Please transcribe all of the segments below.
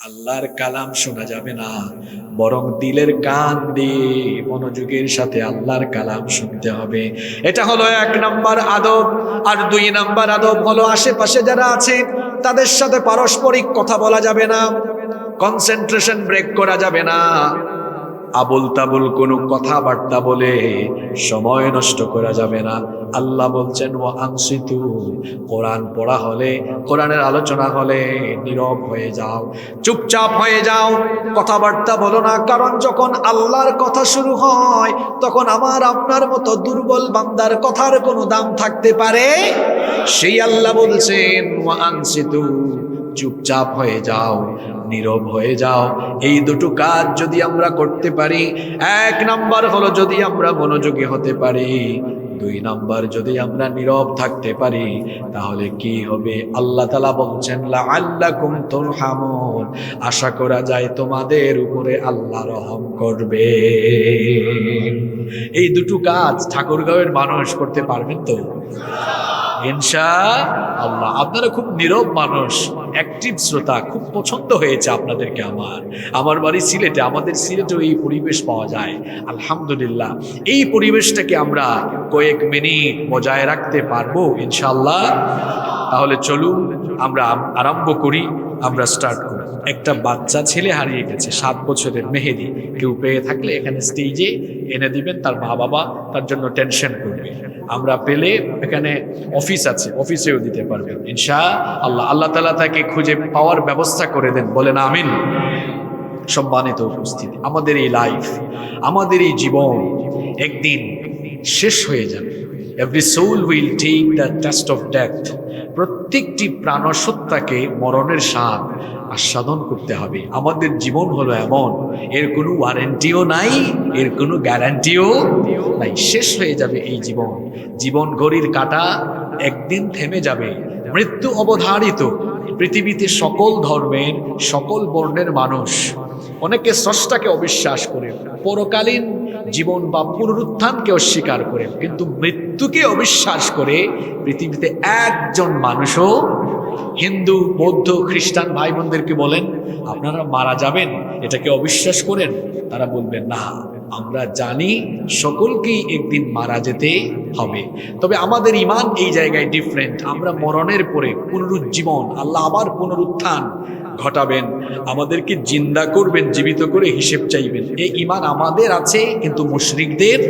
আল্লাহর কালাম শোনা যাবে না, বরং দিলের কান দিয়ে মনোযোগের সাথে আল্লাহর কালাম শুনতে হবে। এটা হলো 1 নম্বর আদব। আর 2 নম্বর আদব হলো আশেপাশে যারা আছে তাদের সাথে পারস্পরিক কথা বলা যাবে না, কনসেন্ট্রেশন ব্রেক করা যাবে না, আবুল তাবুল কোনো কথাবার্তা বলে সময় নষ্ট করা যাবে না। আল্লাহ বলছেন ওয়া আনসিতু, কোরআন পড়া হলে, কোরআনের আলোচনা হলে নীরব হয়ে যাও, চুপচাপ হয়ে যাও, কথাবার্তা বলো না। কারণ যখন আল্লাহর কথা শুরু হয় তখন আমার আপনার মতো দুর্বল বান্দার কথার কোনো দাম থাকতে পারে? সেই আল্লাহ বলছেন ওয়া আনসিতু, চুপচাপ হয়ে যাও, নীরব হয়ে যাও। এই দুটো কাজ যদি আমরা করতে পারি, 1 নম্বর হলো যদি আমরা মনোযোগী হতে পারি, 2 নম্বর যদি আমরা নীরব থাকতে পারি, তাহলে কি হবে? আল্লাহ তাআলা বলছেন লাআল্লাকুম তুরহামুন, আশা করা যায় তোমাদের উপরে আল্লাহ রহম করবে। এই দুটো কাজ ঠাকুরগাঁওয়ের মানুষ করতে পারবেন তো ইনশাআল্লাহ? আপনারা খুব নীরব মানুষ, অ্যাক্টিভ শ্রোতা, খুব পছন্দ হয়েছে আপনাদেরকে। আমার বাড়ি সিলেটে, আমাদের সিলেটেও এই পরিবেশ পাওয়া যায় আলহামদুলিল্লাহ। এই পরিবেশটাকে আমরা কয়েক মিনিট বজায় রাখতে পারবো ইনশাআল্লাহ। তাহলে চলুন আমরা আরম্ভ করি, আমরা স্টার্ট করি। একটা বাচ্চা ছেলে হারিয়ে গেছে, 7 বছরের মেহেদি। কেউ পেয়ে থাকলে এখানে স্টেজে এনে দিবেন, তার মা বাবা তার জন্য টেনশন করবে। আমরা পেলে এখানে অফিস আছে, অফিসেও দিতে পারবেন ইনশাআল্লাহ। আল্লাহ তাআলা তাকে খুঁজে পাওয়ার ব্যবস্থা করে দেন, বলেন আমিন। সম্মানিত উপস্থিতি, আমাদের এই লাইফ, আমাদের এই জীবন একদিন শেষ হয়ে যাবে। Every soul will take the test of death. প্রত্যেকটি প্রাণসত্তাকে মরণের স্বাদ আস্বাদন করতে হবে। আমাদের জীবন হলো এমন, এর কোনো ওয়ারেন্টিও নাই, এর কোনো গ্যারান্টিও নাই। শেষ হয়ে যাবে এই জীবন। জীবন ঘড়ির কাঁটা একদিন থেমে যাবে, মৃত্যু অবধারিত। পৃথিবীতে সকল ধর্মের, সকল বর্ণের মানুষ, অনেকে স্রষ্টাকে অবিশ্বাস করে, পরকালীন জীবন বা পুনরুত্থানকে অস্বীকার করে, কিন্তু মৃত্যুকে অবিশ্বাস করে পৃথিবীতে একজন মানুষও। হিন্দু, বৌদ্ধ, খ্রিস্টান ভাই বোনদেরকে বলেন আপনারা মারা যাবেন, এটাকে অবিশ্বাস করেন? তারা বলবেন না, আমরা জানি সকলকেই একদিন মারা যেতে হবে। তবে আমাদের ঈমান এই জায়গায় ডিফারেন্ট। আমরা মরণের পরে পুনরুজ্জীবন, আল্লাহ আবার পুনরুত্থান ঘটাবেন, আমাদেরকে জিন্দা করবেন, জীবিত করে হিসেব চাইবেন। এই ঈমান আমাদের আছে, কিন্তু মুশরিকদের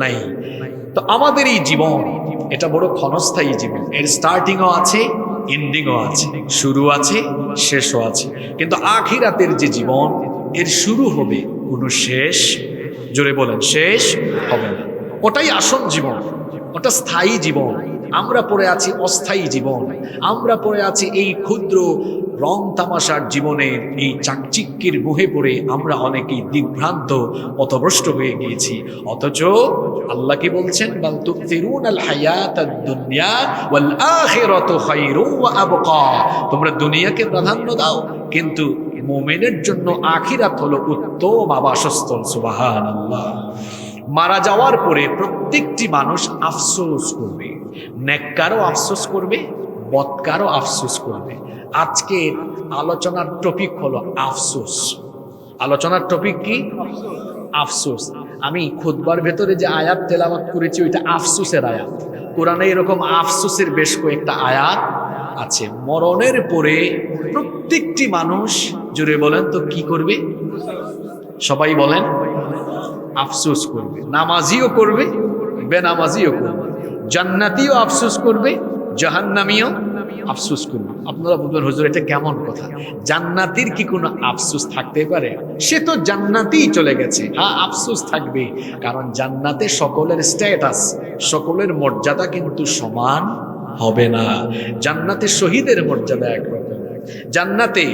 নাই। তো আমাদের এই জীবন, এটা বড় ক্ষণস্থায়ী জীবন। এর স্টার্টিংও আছে, এন্ডিংও আছে, শুরু আছে, শেষও আছে। কিন্তু আখিরাতের যে জীবন, এর শুরু হবে, কোনো শেষ, জোরে বলেন, শেষ হবে না। ওটাই আসল জীবন, ওটা স্থায়ী জীবন। আমরা পড়ে আছি অস্থায়ী জীবন। আমরা পড়ে আছি এই ক্ষুদ্র রং তামাশার জীবনের এই চাকচিক্যের মোহে পড়ে আমরা অনেকেই দিগ্ভ্রান্ত, পথভ্রষ্ট হয়ে গিয়েছি। অথচ আল্লাহ কি বলছেন? বাল তুকসিরুনাল হায়াতাদ দুনিয়া ওয়াল আখিরাতু খায়রুন ওয়া আবকা। তোমরা দুনিয়াকে প্রাধান্য দাও, কিন্তু মুমিনের জন্য আখিরাত হলো উত্তম আবাসস্থল। সুবহানাল্লাহ। মারা যাওয়ার পরে প্রত্যেকটি মানুষ আফসোস করবে, নেককারও আফসোস করবে, বদকারও আফসোস করবে। আজকের আলোচনার টপিক হলো আফসোস। আলোচনার টপিক কি? আফসোস। আমি খুতবার ভেতরে যে আয়াত তেলাওয়াত করেছি ওইটা আফসোসের আয়াত। কোরআনে এরকম আফসোসের বেশ কয়েকটা আয়াত আছে। মরণের পরে প্রত্যেকটি মানুষ, জুড়ে বলেন তো, কি করবে? সবাই বলেন, আফসোস করবে। নামাজিও করবে, বেনামাজিও করবে, জান্নাতিও আফসোস করবে, জাহান্নামীও আফসোস করবে। আপনারা বলবেন হুজুর এটা কেমন কথা? জান্নাতির কি কোনো আফসোস থাকতে পারে? সে তো জান্নাতেই চলে গেছে। হ্যাঁ, আফসোস থাকবে, কারণ জান্নাতে সকলের স্ট্যাটাস, সকলের মর্যাদা কিন্তু সমান হবে না। জান্নাতে শহীদের মর্যাদা একরকম। জান্নাতে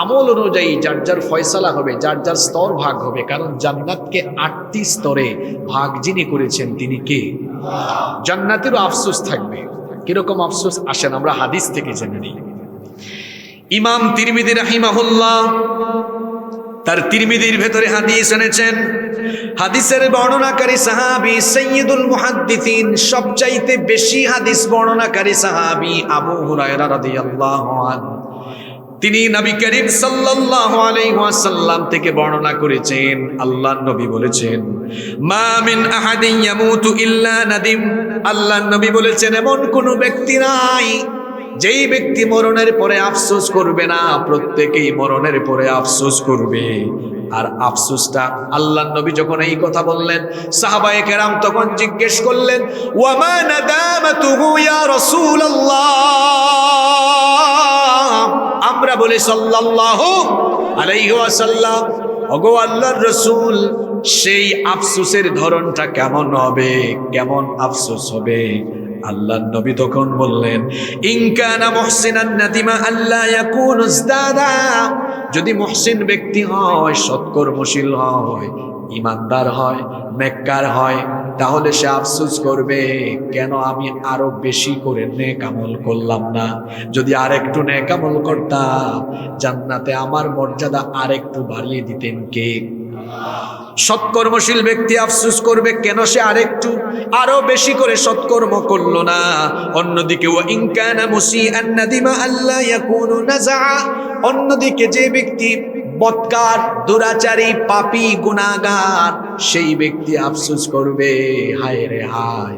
আমল অনুযায়ী যার যার ফয়সালা হবে, যার যার স্তর ভাগ হবে। কারণ জান্নাতকে 8টি স্তরে ভাগ যিনি করেছেন তিনি কে? জান্নাতেরও আফসোস থাকবে। কিরকম আফসোস? আসেন আমরা হাদিস থেকে জেনে নিই। ইমাম তিরমিজি রাহিমাহুল্লাহ তার তিরমিজির ভেতরে হাদিস এনেছেন। হাদিসের বর্ণনাকারী সাহাবী সাইয়্যিদুল মুহাদ্দিসিন, সবচাইতে বেশি হাদিস বর্ণনাকারী সাহাবী আবু হুরায়রা রাদিয়াল্লাহু আনহু। তিনি নবী করিম সাল্লাল্লাহু আলাইহি ওয়াসাল্লাম থেকে বর্ণনা করেছেন, আল্লাহর নবী বলেছেন, মা মিন আহাদিন ইয়ামুতু ইল্লা নাদিম। আল্লাহর নবী বলেছেন, এমন কোন ব্যক্তি নাই যেই ব্যক্তি মরণের পরে আফসোস করবে না। প্রত্যেকেই মরণের পরে আফসোস করবে। আর আফসোসটা, আল্লাহর নবী যখন এই কথা বললেন, সাহাবায়ে কেরাম তখন জিজ্ঞেস করলেন, ওয়া মা নাদামাতুহু ইয়া রাসূলুল্লাহ। আমরা বলি সাল্লাল্লাহু আলাইহি ওয়াসাল্লাম, ওগো আল্লাহর রাসূল, সেই আফসোসের ধরনটা কেমন হবে, কেমন আফসোস হবে? আল্লাহর নবী তখন বললেন, ইন কানা মুহসিনান নাদিমা আল্লা ইয়াকুনু ইজদাদা। যদি মুহসিন ব্যক্তি হয়, সৎকর্মশীল হয়, ইমানদার হয়, নেককার হয়, তাহলে সে আফসোস করবে, কেন আমি আরো বেশি করে নেক আমল করলাম না। যদি আরেকটু নেক আমল করতাম, জান্নাতে আমার মর্যাদা আরেকটু বাড়িয়ে দিতেন কে? সৎকর্মশীল ব্যক্তি আফসোস করবে, কেন সে আরো বেশি করে সৎকর্ম করলো না। অন্যদিকে ওয়া ইন কানা মুসিআন নাদিমা আল্লা ইয়াকুনু নাযা। অন্যদিকে যে ব্যক্তি বদকার, দুরাচারী, পাপী, গুনাহগার, সেই ব্যক্তি আফসোস করবে, হায় রে হায়,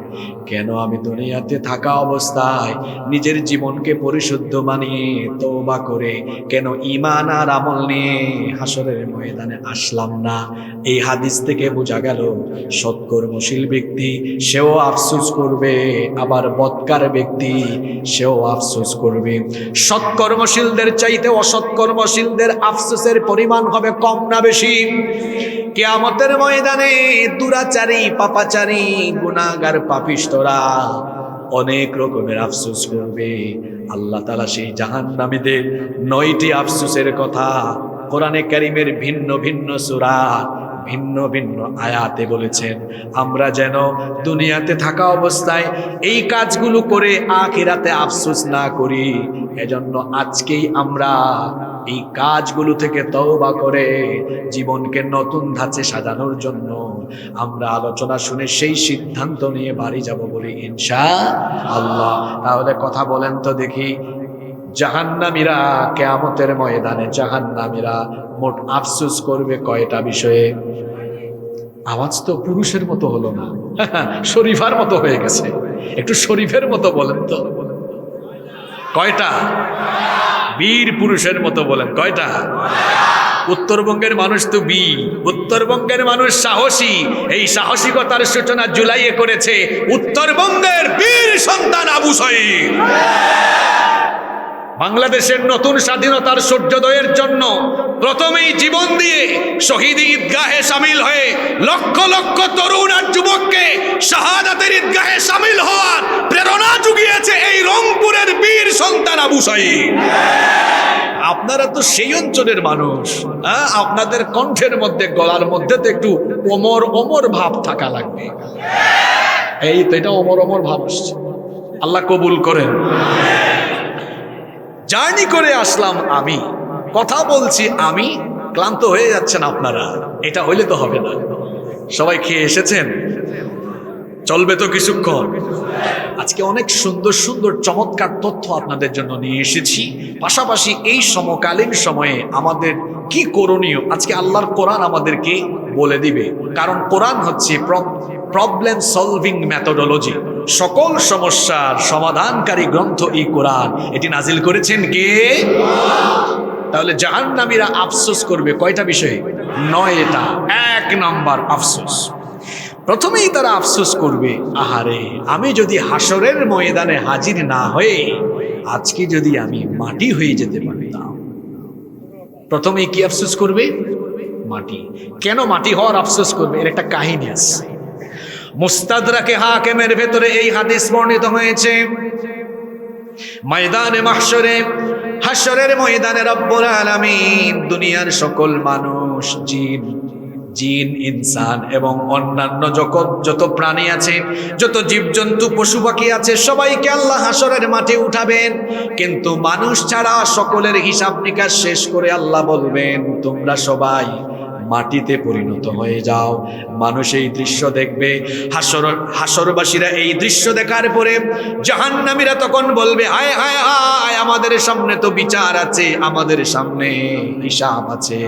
কেন আমি দুনিয়াতে থাকা অবস্থায় নিজের জীবনকে পরিশুদ্ধ বানিয়ে তওবা করে কেন ঈমান আর আমল নিয়ে হাসরের ময়দানে আসলাম না। এই হাদিস থেকে বোঝা গেল, সৎকর্মশীল ব্যক্তি সেও আফসোস করবে, আবার বদকার ব্যক্তি সেও আফসোস করবে। সৎকর্মশীলদের চাইতে অসৎকর্মশীলদের আফসোসের পরিমাণ হবে কম না বেশি? কিয়ামতের ময়দানে দুরাচারী, পাপাচারী, গুনাহগার, পাপিষ্ঠরা অনেক রকমের আফসোস করবে। আল্লাহ তাআলা সেই জাহান্নামীদের 9টি আফসোসের কথা কোরআনে কারীমের ভিন্ন ভিন্ন সূরা, ভিন্ন ভিন্ন আয়াতে বলেছেন। আমরা যেন দুনিয়াতে থাকা অবস্থায় এই কাজগুলো করে আখিরাতে আফসোস না করি, এজন্য আজকেই আমরা এই কাজগুলো থেকে তওবা করে জীবনকে নতুন ধাঁচে সাজানোর জন্য আমরা আলোচনা শুনে সেই সিদ্ধান্ত নিয়ে বাড়ি যাব বলি ইনশাআল্লাহ। তাহলে কথা বলেন তো দেখি, জাহান্নামীরা কিয়ামতের ময়দানে জাহান্নামীরা মোট আফসোস করবে কয়টা বিষয়ে? আওয়াজ তো পুরুষের মতো হলো না, শরীফার মতো হয়ে গেছে। একটু শরীফের মতো বলেন তো, কয়টা? বীর পুরুষের মতো বলেন, কয়টা? উত্তরবঙ্গের মানুষ তো বীর, উত্তরবঙ্গের মানুষ সাহসী। এই সাহসিকতার সূচনা জুলাইয়ে করেছে উত্তরবঙ্গের বীর সন্তান আবু সাঈদ। বাংলাদেশের নতুন স্বাধীনতার সূর্যোদয়ের জন্য প্রথমেই জীবন দিয়ে শহীদ ঈদগাহে সামিল হয়ে লক্ষ লক্ষ তরুণ আর যুবককে শাহাদাতের ঈদগাহে সামিল হওয়ার প্রেরণা জুগিয়েছে এই রংপুরের বীর সন্তান আবু সাঈদ। আপনারা তো সেই অঞ্চলের মানুষ, আপনাদের কণ্ঠের মধ্যে, গলার মধ্যে তো একটু ওমর ওমর ভাব থাকা লাগবে। এই তো, এটা ওমর ওমর ভাব আসছে। আল্লাহ কবুল করেন। জার্নি করে আসলাম আমি, কথা বলছি আমি, ক্লান্ত হয়ে যাচ্ছেন আপনারা, এটা হইলে তো হবে না। সবাই খেয়ে এসেছেন? চলবে তো কিছুক্ষণ। আজকে অনেক সুন্দর সুন্দর চমৎকার তথ্য আপনাদের জন্য নিয়ে এসেছি। পাশাপাশি এই সমকালীন সময়ে আমাদের কি করণীয় আজকে আল্লাহর কোরআন আমাদেরকে বলে দিবে। কারণ কোরআন হচ্ছে প্রবলেম সলভিং মেথোডোলজি, সকল সমস্যার সমাধানকারী গ্রন্থ এই কোরআন। এটি নাজিল করেছেন কে? তাহলে জাহান্নামীরা আফসোস করবে কয়টা বিষয়ে? 9টা। 1 নাম্বার আফসোস, প্রথমেই তারা আফসোস করবে, আহারে আমি যদি হাসরের ময়দানে হাজির না হয়ে আজকে যদি আমি মাটি হয়ে যেতে পারতাম। প্রথমেই কি আফসোস করবে? মাটি। কেন মাটি হওয়ার আফসোস করবে? এর একটা কাহিনী আছে। মুস্তাদরাকে হাকিমের ভেতরে এই হাদিস বর্ণিত হয়েছে। ময়দানে মাহশরে, হাসরের ময়দানে রব্বুল আলামিন দুনিয়ার সকল মানুষ, জিন, ইনসান এবং অন্যান্য যত প্রাণী আছে, যত জীবজন্তু, পশু পাখি আছে, সবাইকে আল্লাহ হাসরের মাঠে উঠাবেন। কিন্তু মানুষ ছাড়া সকলের হিসাব নিকাশ শেষ করে আল্লাহ বলবেন, তোমরা সবাই মাটিতে পরিণত হয়ে যাও। মানুষ এই দৃশ্য দেখবে, হাসরবাসীরা এই দৃশ্য দেখার পরে জাহান্নামীরা তখন বলবে, হায় হায় হায়, আমাদের সামনে তো বিচার আছে, আমাদের সামনে হিসাব আছে।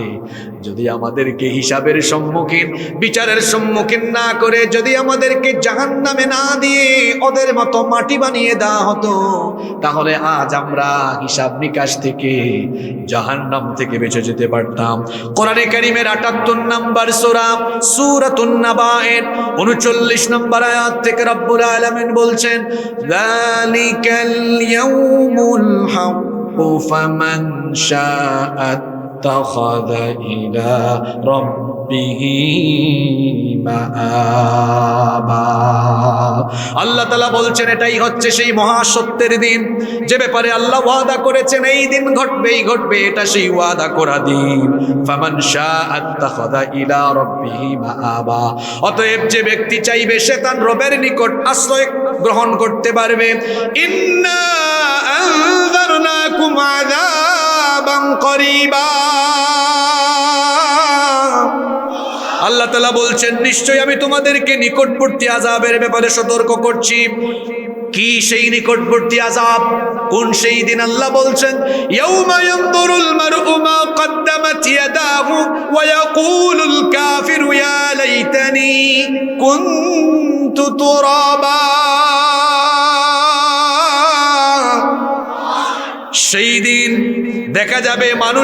যদি আমাদেরকে হিসাবের সম্মুখীন, বিচারের সম্মুখীন না করে যদি আমাদেরকে জাহান্নামে না দিয়ে ওদের মতো মাটি বানিয়ে দেওয়া হতো, তাহলে আজ আমরা হিসাব নিকাশ থেকে, জাহান্নাম থেকে বেঁচে যেতে পারতাম। কোরআনে কারীমের ৭৮ নম্বর সূরা সূরাতুন নাবায়ের ৩৯ নম্বর আয়াত থেকে রব্বুল আলামিন বলছেন, যালিকাল ইয়াউমুল হাক্কু ফামান শাআ ইত্তাখাযা ইলা রাব্বিহি মাআবা। আল্লাহ তাআলা বলছেন এটাই হচ্ছে সেই মহাসত্যের দিন, যে ব্যাপারে আল্লাহ ওয়াদা করেছেন এই দিন ঘটবেই ঘটবে, এটা সেই ওয়াদা করা দিন। ফামান শাআ ইত্তাখাযা ইলা রাব্বিহি মাআবা। অতএব যে ব্যক্তি চাইবে সে তার রবের নিকট আশ্রয় গ্রহণ করতে পারবে। ইন্না আনযারনাকুম আযাবান করিবা। আল্লাহ তাআলা বলছেন নিশ্চয়ই আমি তোমাদেরকে নিকটবর্তী আযাবের ব্যাপারে সতর্ক করছি। কি সেই নিকটবর্তী আযাব? কোন সেই দিন? আল্লাহ বলছেন, ইয়াউমা ইয়ানদুরুল মার'উ মা কদ্দামাত ইয়াদাহু ওয়া ইয়াকুলুল কাফিরু ইয়া লাইতানি কুনতু তুরাবা। সেই দিন দেখা যাবে মানুষ